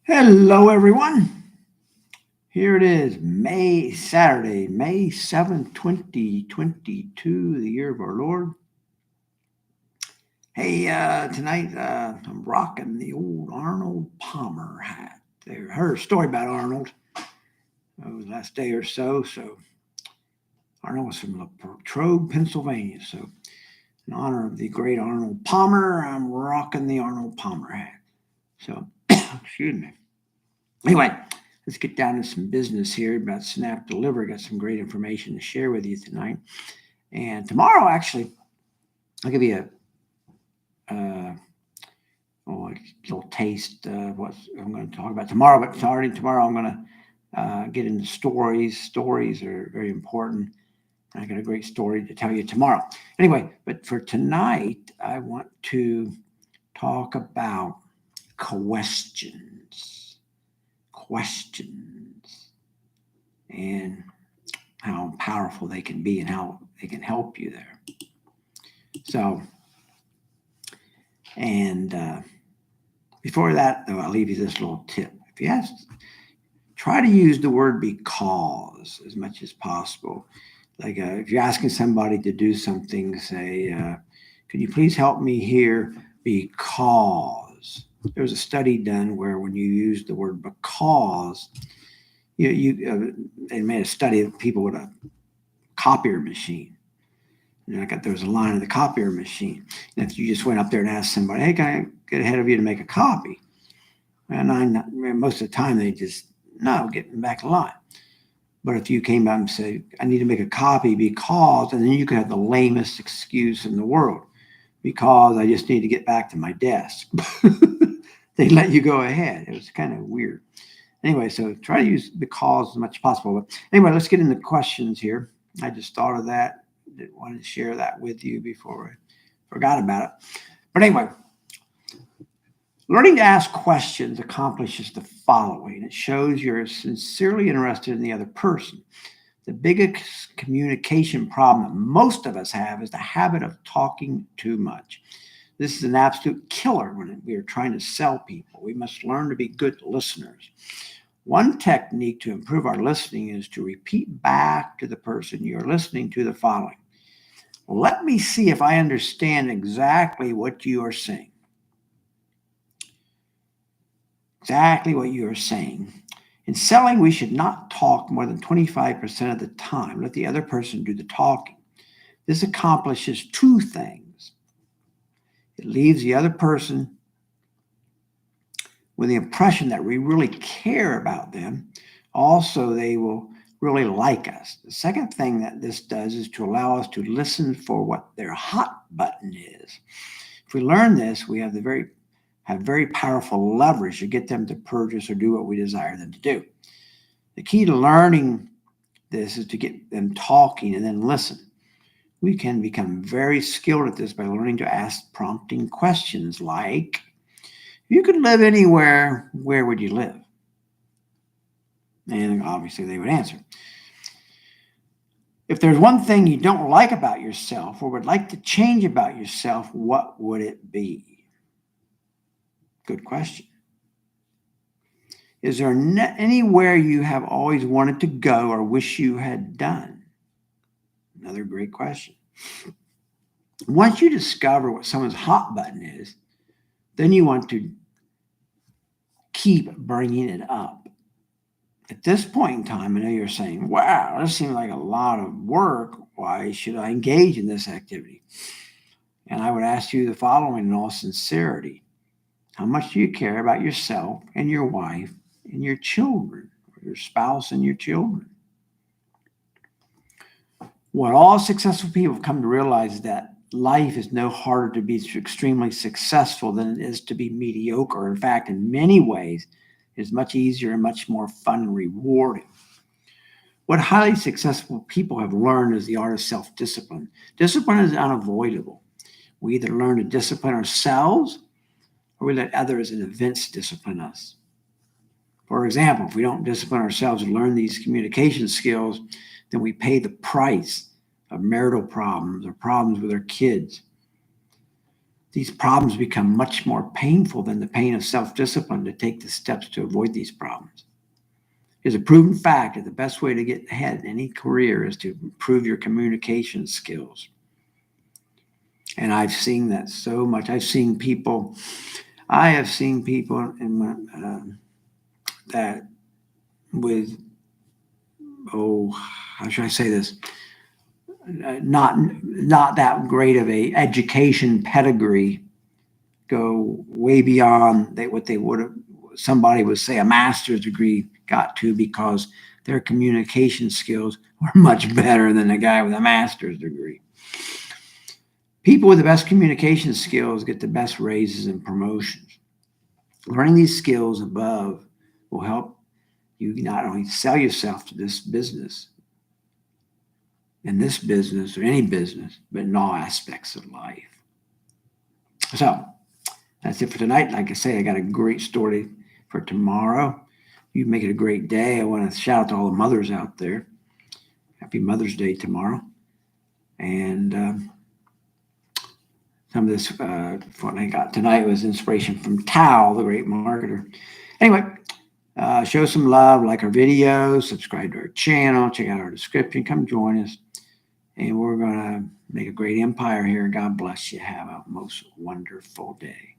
Hello, everyone. Here it is, Saturday, May 7th, 2022, the year of our Lord. Hey, tonight I'm rocking the old Arnold Palmer hat. I heard a story about Arnold last day or so. Arnold was from Latrobe, Pennsylvania. So in honor of the great Arnold Palmer, I'm rocking the Arnold Palmer hat. So, excuse me. Anyway, let's get down to some business here about Snap Deliver. Got some great information to share with you tonight. And tomorrow, actually, I'll give you a little taste of what I'm going to talk about tomorrow. But starting tomorrow, I'm going to get into stories. Stories are very important. I got a great story to tell you tomorrow. Anyway, but for tonight, I want to talk about questions and how powerful they can be and how they can help you there. So, and before that, though, I'll leave you this little tip. If you ask, try to use the word because as much as possible. Like if you're asking somebody to do something, say, can you please help me here because there was a study done where when you use the word because, they made a study of people with a copier machine. There was a line in the copier machine. And if you just went up there and asked somebody, hey, can I get ahead of you to make a copy? And most of the time they just, no, get back in line. But if you came out and said, I need to make a copy because, and then you could have the lamest excuse in the world, because I just need to get back to my desk. They let you go ahead. It was kind of weird. Anyway, so try to use because as much as possible. But anyway, let's get into questions here. I just thought of that. Wanted to share that with you before I forgot about it. But anyway, learning to ask questions accomplishes the following. It shows you're sincerely interested in the other person. The biggest communication problem that most of us have is the habit of talking too much. This is an absolute killer when we are trying to sell people. We must learn to be good listeners. One technique to improve our listening is to repeat back to the person you're listening to the following. Let me see if I understand exactly what you are saying. Exactly what you are saying. In selling, we should not talk more than 25% of the time. Let the other person do the talking. This accomplishes two things. It leaves the other person with the impression that we really care about them. Also, they will really like us. The second thing that this does is to allow us to listen for what their hot button is. If we learn this, we have very powerful leverage to get them to purchase or do what we desire them to do. The key to learning this is to get them talking and then listen. We can become very skilled at this by learning to ask prompting questions like, if you could live anywhere, where would you live? And obviously they would answer. If there's one thing you don't like about yourself or would like to change about yourself, what would it be? Good question. Is there anywhere you have always wanted to go or wish you had done? Another great question. Once you discover what someone's hot button is, then you want to keep bringing it up. At this point in time, I know you're saying, wow, this seems like a lot of work. Why should I engage in this activity? And I would ask you the following in all sincerity. How much do you care about yourself and your wife and your children, or your spouse and your children? What all successful people have come to realize is that life is no harder to be extremely successful than it is to be mediocre. In fact, in many ways, it is much easier and much more fun and rewarding. What highly successful people have learned is the art of self-discipline. Discipline is unavoidable. We either learn to discipline ourselves or we let others and events discipline us. For example, if we don't discipline ourselves and learn these communication skills, then we pay the price of marital problems or problems with our kids. these problems become much more painful than the pain of self-discipline to take the steps to avoid these problems. It's a proven fact that the best way to get ahead in any career is to improve your communication skills. And I've seen that so much. I have seen people in my, that with, how should I say this? Not that great of a education pedigree go way beyond what they would have, somebody would say a master's degree got to, because their communication skills were much better than the guy with a master's degree. People with the best communication skills get the best raises and promotions. Learning these skills above will help you not only sell yourself to this business, in this business or any business, but in all aspects of life. So that's it for tonight. Like I say, I got a great story for tomorrow. You make it a great day. I want to shout out to all the mothers out there. Happy Mother's Day tomorrow. And some of this, what I got tonight was inspiration from Tal, the great marketer. Anyway, show some love, like our videos, subscribe to our channel, check out our description, come join us. And we're going to make a great empire here. God bless you. Have a most wonderful day.